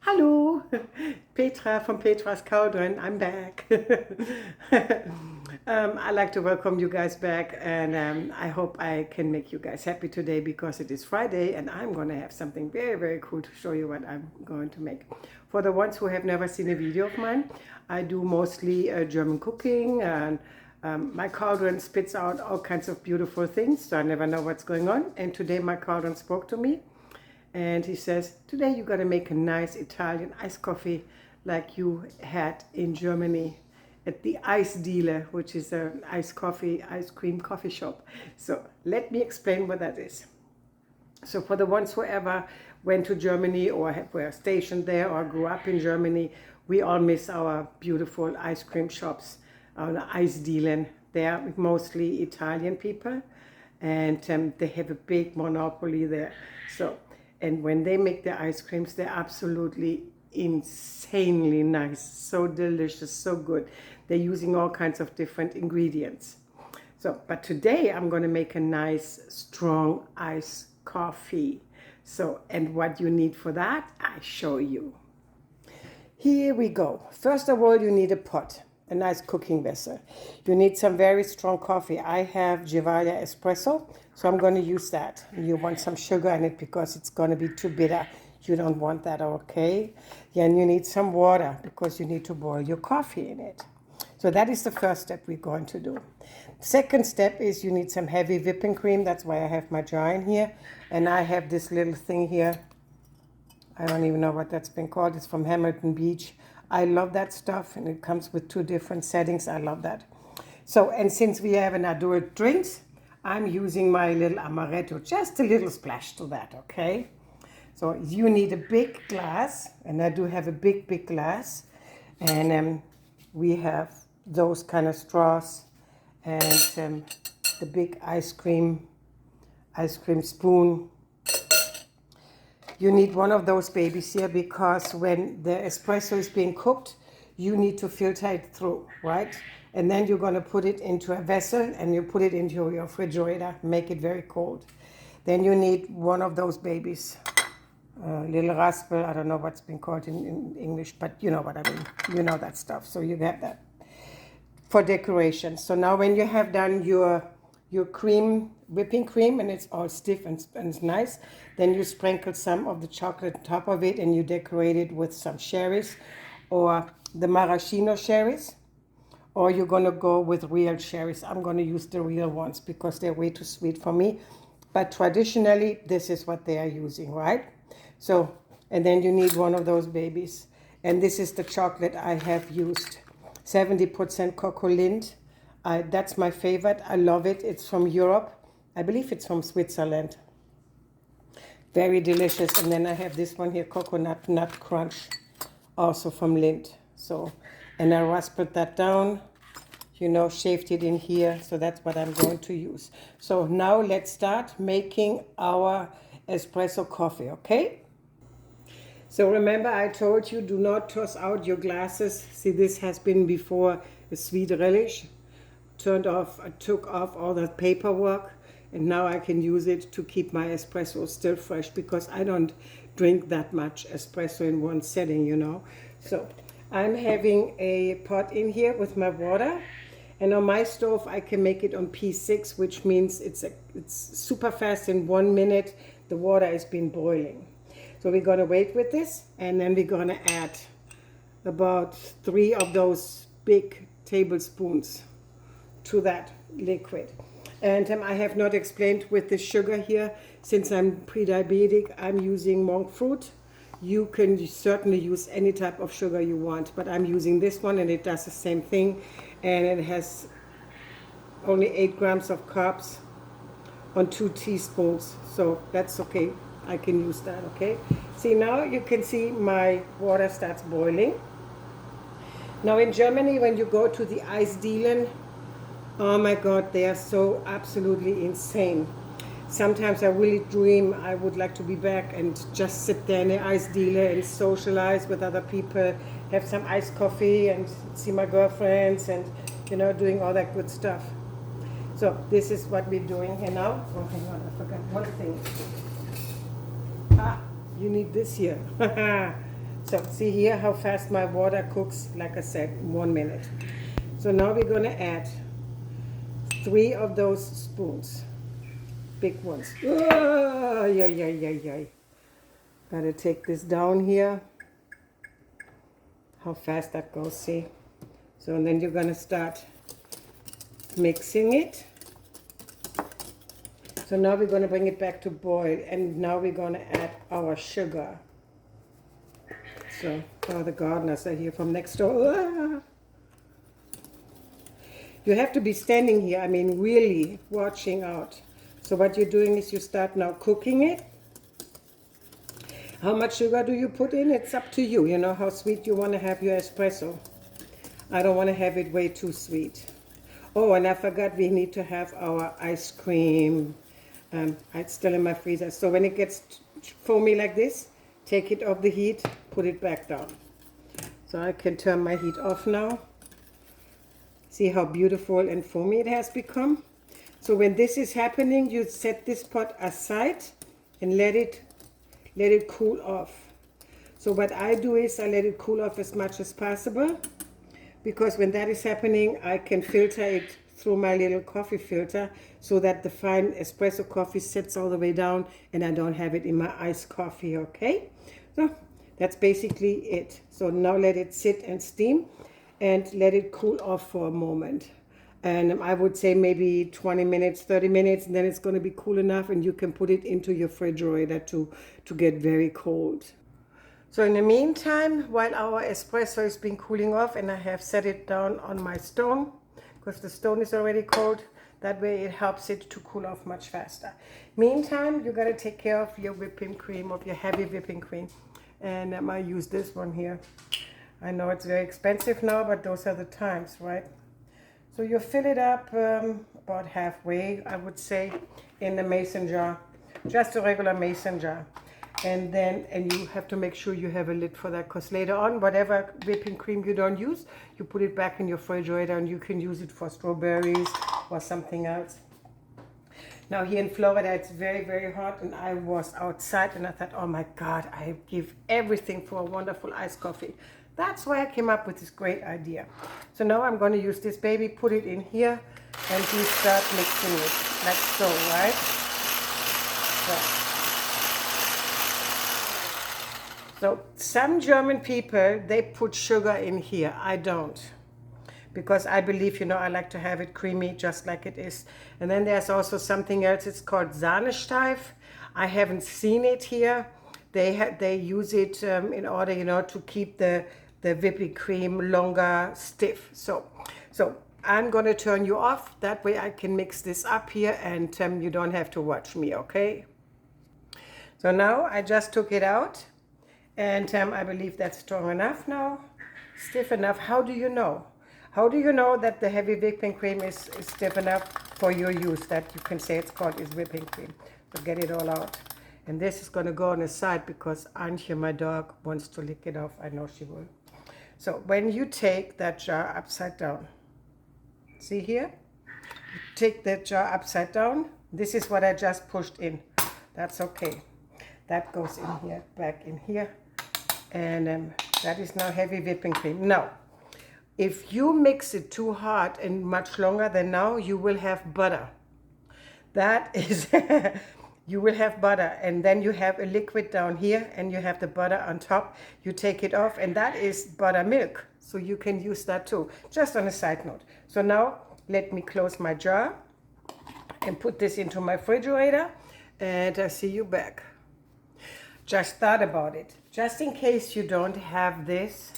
Hello, Petra from Petra's Cauldron. I'm back. I'd like to welcome you guys back, and I hope I can make you guys happy today because it is Friday and I'm going to have something very, very cool to show you what I'm going to make. For the ones who have never seen a video of mine, I do mostly German cooking, and my cauldron spits out all kinds of beautiful things, so I never know what's going on. And today my cauldron spoke to me. And he says, today you're going to make a nice Italian iced coffee like you had in Germany at the Eis Diele, which is an ice cream coffee shop. So let me explain what that is. So for the ones who ever went to Germany or were stationed there or grew up in Germany, we all miss our beautiful ice cream shops, Eis Dielen. They are mostly Italian people, and they have a big monopoly there. And when they make their ice creams, they're absolutely insanely nice, so delicious, so good. They're using all kinds of different ingredients. But today I'm going to make a nice, strong iced coffee. And what you need for that, I show you. Here we go. First of all, you need a pot, a nice cooking vessel. You need some very strong coffee. I have Italien Espresso, so I'm going to use that. You want some sugar in it because it's going to be too bitter. You don't want that, okay? Then you need some water because you need to boil your coffee in it. So that is the first step we're going to do. Second step is you need some heavy whipping cream. That's why I have my jar in here. And I have this little thing here. I don't even know what that's been called. It's from Hamilton Beach. I love that stuff, and it comes with 2 different settings. I love that. And since we have an adult drinks, I'm using my little amaretto, just a little splash to that, okay? So you need a big glass, and I do have a big glass, and we have those kind of straws, and the big ice cream spoon. You need one of those babies here because when the espresso is being cooked, you need to filter it through, right? And then you're going to put it into a vessel and you put it into your refrigerator, make it very cold. Then you need one of those babies, little raspel, I don't know what's been called in English, but you know what I mean. You know that stuff, so you have that for decoration. So now when you have done your whipping cream, and it's all stiff and it's nice, then you sprinkle some of the chocolate on top of it and you decorate it with some cherries or the maraschino cherries, or you're going to go with real cherries. I'm going to use the real ones because they're way too sweet for me, but traditionally this is what they are using, right? And then you need one of those babies, and this is the chocolate I have used, 70% cocoa Lindt. That's my favorite. I love it. It's from Europe. I believe it's from Switzerland. Very delicious. And then I have this one here, Coconut Nut Crunch, also from Lindt. And I rasped that down, shaved it in here. So that's what I'm going to use. So now let's start making our espresso coffee, okay? So remember I told you, do not toss out your glasses. See, this has been before a sweet relish. I took off all the paperwork, and now I can use it to keep my espresso still fresh because I don't drink that much espresso in one setting, So I'm having a pot in here with my water, and on my stove I can make it on P6, which means it's super fast. In 1 minute the water has been boiling. So we're going to wait with this, and then we're going to add about 3 of those big tablespoons to that liquid. And I have not explained with the sugar here, since I'm pre-diabetic, I'm using monk fruit. You can certainly use any type of sugar you want, but I'm using this one and it does the same thing, and it has only 8 grams of carbs on 2 teaspoons, so that's okay. I can use that, okay? See, now you can see my water starts boiling. Now in Germany, when you go to the Eis Dielen, oh my God, they are so absolutely insane. Sometimes I really dream I would like to be back and just sit there in the Eis Diele and socialize with other people, have some iced coffee and see my girlfriends and, doing all that good stuff. So this is what we're doing here now. Oh, hang on, I forgot one thing. You need this here. So see here how fast my water cooks, like I said, 1 minute. So now we're gonna add 3 of those spoons, big ones. Oh, yeah. Gotta take this down here. How fast that goes, see? So and then you're gonna start mixing it. So now we're gonna bring it back to boil, and now we're gonna add our sugar. So, oh, the gardeners are here from next door. Ah. You have to be standing here, I mean, really watching out. So what you're doing is you start now cooking it. How much sugar do you put in? It's up to you. You know how sweet you want to have your espresso. I don't want to have it way too sweet. Oh, and I forgot we need to have our ice cream. It's still in my freezer. So when it gets foamy like this, take it off the heat, put it back down. So I can turn my heat off now. See how beautiful and foamy it has become? So when this is happening, you set this pot aside and let it cool off. So what I do is I let it cool off as much as possible, because when that is happening, I can filter it through my little coffee filter so that the fine espresso coffee sits all the way down and I don't have it in my iced coffee, okay? So that's basically it. So now let it sit and steam and let it cool off for a moment. And I would say maybe 20 minutes, 30 minutes, and then it's going to be cool enough and you can put it into your refrigerator to get very cold. So in the meantime, while our espresso is been cooling off and I have set it down on my stone, because the stone is already cold, that way it helps it to cool off much faster. Meantime, you got to take care of your whipping cream, of your heavy whipping cream. And I use this one here. I know it's very expensive now, but those are the times, right? So you fill it up about halfway, I would say, in the mason jar, just a regular mason jar. And you have to make sure you have a lid for that, because later on, whatever whipping cream you don't use, you put it back in your refrigerator and you can use it for strawberries or something else. Now here in Florida, it's very, very hot, and I was outside and I thought, oh my God, I give everything for a wonderful iced coffee. That's why I came up with this great idea. So now I'm going to use this baby, put it in here, and we start mixing it like so, right? So some German people, they put sugar in here. I don't. Because I believe, you know, I like to have it creamy just like it is. And then there's also something else. It's called Sahnesteif. I haven't seen it here. They use it in order, you know, to keep the whipping cream longer stiff. So I'm going to turn you off. That way I can mix this up here and you don't have to watch me, okay? So now I just took it out. And I believe that's strong enough now, stiff enough. How do you know? How do you know that the heavy whipping cream is stiff enough for your use, that you can say it's called is whipping cream? So get it all out. And this is going to go on the side because Antje, my dog, wants to lick it off. I know she will. So when you take that jar upside down, see here? Take that jar upside down. This is what I just pushed in. That's okay. That goes in here, back in here. And that is now heavy whipping cream. Now, if you mix it too hard and much longer than now, you will have butter. That is, you will have butter. And then you have a liquid down here and you have the butter on top. You take it off and that is buttermilk. So you can use that too, just on a side note. So now let me close my jar and put this into my refrigerator. And I see you back. Just thought about it. Just in case you don't have this,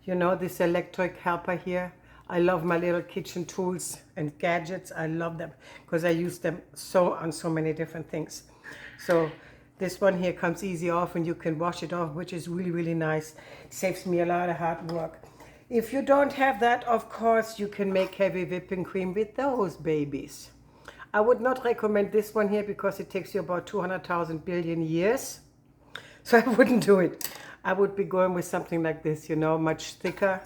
you know, this electric helper here. I love my little kitchen tools and gadgets. I love them because I use them on so many different things. So this one here comes easy off and you can wash it off, which is really, really nice. It saves me a lot of hard work. If you don't have that, of course, you can make heavy whipping cream with those babies. I would not recommend this one here because it takes you about 200,000 billion years. So I wouldn't do it. I would be going with something like this, you know, much thicker.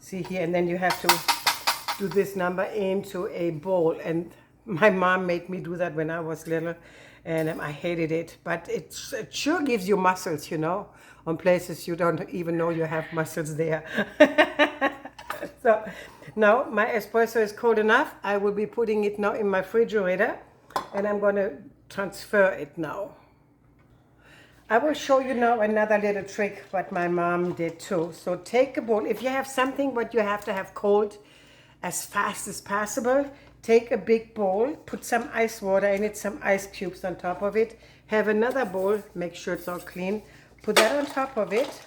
See here, and then you have to do this number into a bowl. And my mom made me do that when I was little. and I hated it. But it sure gives you muscles, you know, on places you don't even know you have muscles there. So now my espresso is cold enough. I will be putting it now in my refrigerator, and I'm going to transfer it now. I will show you now another little trick what my mom did too. So take a bowl. If you have something what you have to have cold as fast as possible, take a big bowl, put some ice water in it, some ice cubes on top of it. Have another bowl, make sure it's all clean. Put that on top of it.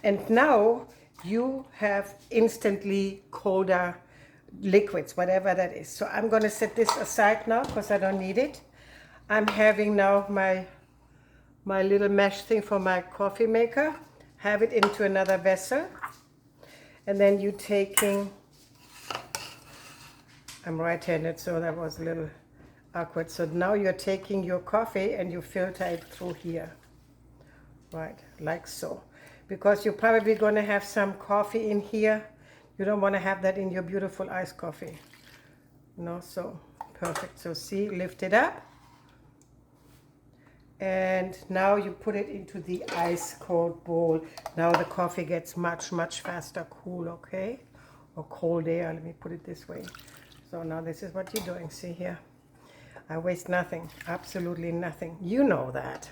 And now you have instantly colder liquids, whatever that is. So I'm going to set this aside now because I don't need it. I'm having now my little mesh thing for my coffee maker. Have it into another vessel. And then you taking, I'm right-handed, so that was a little awkward. So now you're taking your coffee and you filter it through here. Right, like so. Because you're probably going to have some coffee in here. You don't want to have that in your beautiful iced coffee. No, so perfect. So see, lift it up. And now you put it into the ice cold bowl. Now the coffee gets much, much faster cool, okay? Or cold air, let me put it this way. So now this is what you're doing, see here. I waste nothing, absolutely nothing. You know that.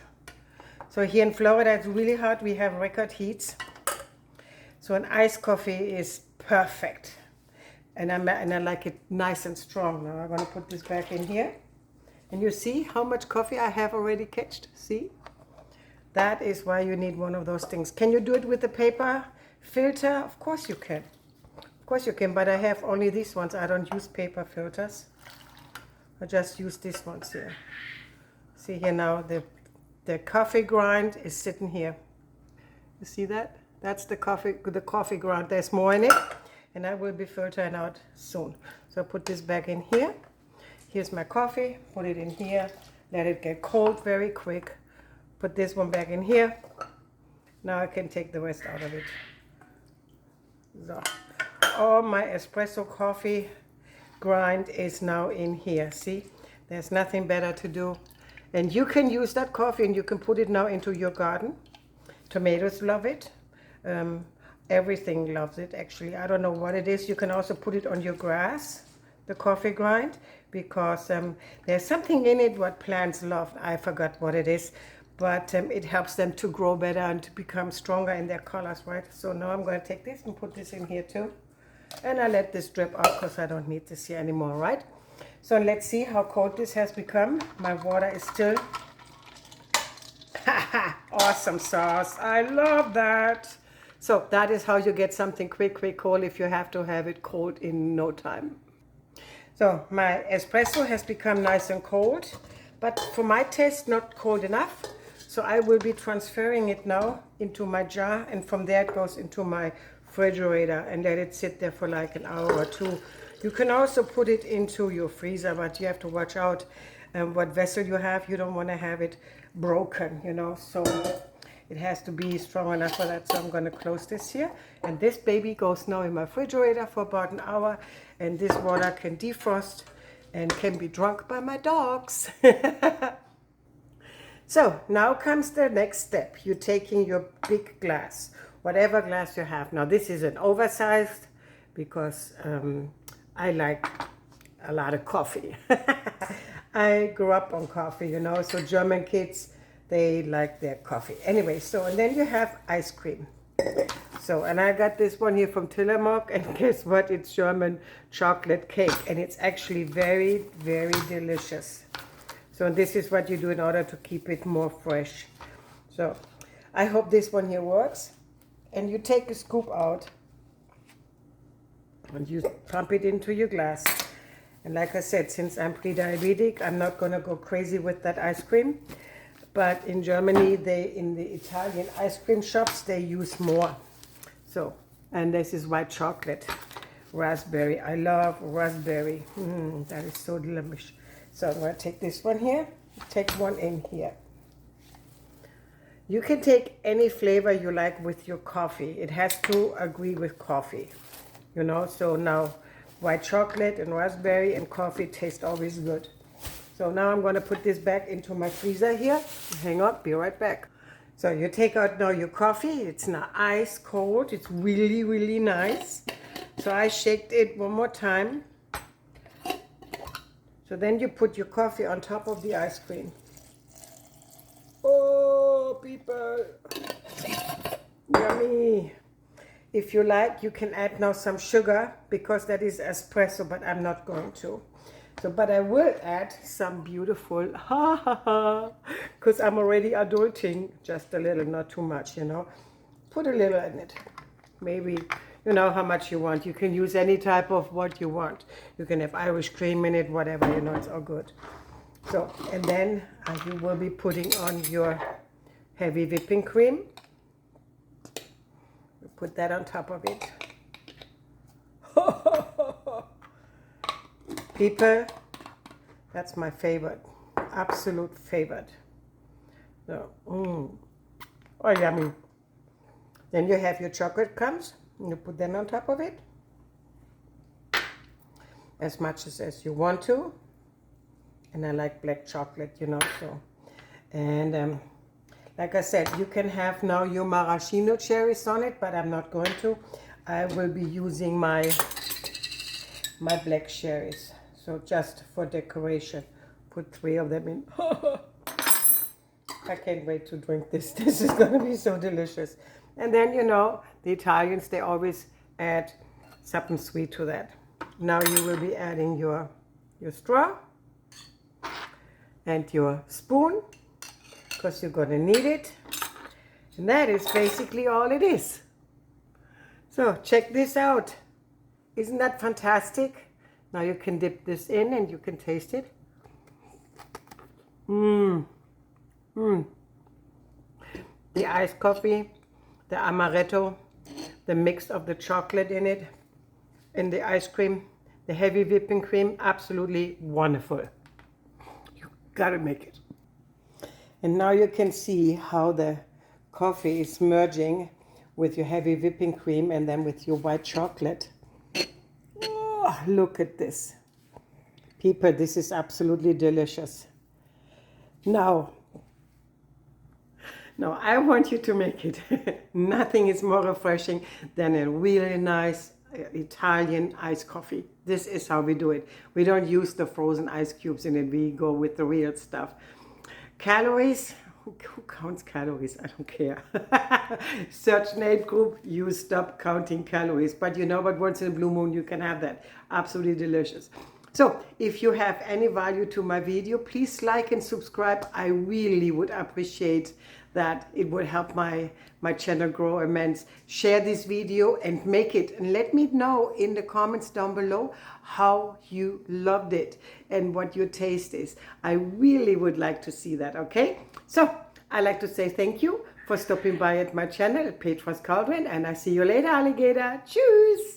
So here in Florida, it's really hot. We have record heats. So an iced coffee is perfect. And I like it nice and strong. Now I'm gonna put this back in here. And you see how much coffee I have already catched? See? That is why you need one of those things. Can you do it with a paper filter? Of course you can. Of course you can, but I have only these ones. I don't use paper filters. I just use these ones here. See here now, the coffee grind is sitting here. You see that? That's the coffee grind. There's more in it, and I will be filtering out soon. So I put this back in here. Here's my coffee, put it in here, let it get cold very quick. Put this one back in here. Now I can take the rest out of it. So, all my espresso coffee grind is now in here. See, there's nothing better to do. And you can use that coffee and you can put it now into your garden. Tomatoes love it. Everything loves it actually. I don't know what it is. You can also put it on your grass, the coffee grind, because there's something in it what plants love. I forgot what it is, but it helps them to grow better and to become stronger in their colors, right? So now I'm going to take this and put this in here too. And I let this drip out because I don't need this here anymore, right? So let's see how cold this has become. My water is still awesome sauce. I love that. So that is how you get something quick cold if you have to have it cold in no time. So my espresso has become nice and cold, but for my taste not cold enough. So I will be transferring it now into my jar, and from there it goes into my refrigerator and let it sit there for like an hour or two. You can also put it into your freezer, but you have to watch out what vessel you have. You don't want to have it broken, you know, so it has to be strong enough for that. So I'm going to close this here, and this baby goes now in my refrigerator for about an hour, and this water can defrost and can be drunk by my dogs. So now comes the next step. You're taking your big glass, whatever glass you have. Now this is an oversized because I like a lot of coffee. I grew up on coffee, you know, so German kids, they like their coffee. Anyway, so and then you have ice cream. So, and I got this one here from Tillamook, and guess what? It's German chocolate cake, and it's actually very, very delicious. So this is what you do in order to keep it more fresh. So I hope this one here works. And you take a scoop out and you pump it into your glass. And like I said, since I'm pre-diabetic, I'm not going to go crazy with that ice cream. But in Germany, in the Italian ice cream shops, they use more. So, and this is white chocolate, raspberry. I love raspberry. That is so delicious. So I'm going to take this one here, take one in here. You can take any flavor you like with your coffee. It has to agree with coffee, you know. So now white chocolate and raspberry and coffee taste always good. So now I'm going to put this back into my freezer here. Hang on, be right back. So you take out now your coffee. It's now ice cold. It's really, really nice. So I shaked it one more time. So then you put your coffee on top of the ice cream. Oh, people. Yummy. If you like, you can add now some sugar because that is espresso, but I'm not going to. So, but I will add some beautiful, because I'm already adulting just a little, not too much, you know. Put a little in it. Maybe, you know how much you want. You can use any type of what you want. You can have Irish cream in it, whatever, you know, it's all good. So, and then you will be putting on your heavy whipping cream. Put that on top of it. People, that's my favorite, absolute favorite. So, oh, yummy. Then you have your chocolate crumbs, and you put them on top of it. As much as you want to. And I like black chocolate, you know, so. And like I said, you can have now your maraschino cherries on it, but I'm not going to. I will be using my black cherries. So just for decoration, put 3 of them in. I can't wait to drink this. This is going to be so delicious. And then, you know, the Italians, they always add something sweet to that. Now you will be adding your straw and your spoon, because you're going to need it. And that is basically all it is. So check this out. Isn't that fantastic? Now you can dip this in and you can taste it. The iced coffee, the amaretto, the mix of the chocolate in it, and the ice cream, the heavy whipping cream, absolutely wonderful. You gotta make it. And now you can see how the coffee is merging with your heavy whipping cream and then with your white chocolate. Oh, look at this. People, this is absolutely delicious. Now I want you to make it. Nothing is more refreshing than a really nice Italian iced coffee. This is how we do it. We don't use the frozen ice cubes in it. We go with the real stuff. Calories, who counts calories? I don't care. Search Nate group, you stop counting calories. But you know what, once in a blue moon you can have that. Absolutely delicious. So if you have any value to my video, please like and subscribe. I really would appreciate that. It would help my channel grow immense. Share this video and make it, and let me know in the comments down below how you loved it and what your taste is. I really would like to see that, okay? So I'd like to say thank you for stopping by at my channel at Petra's Cauldron, and I see you later, alligator. Tschüss!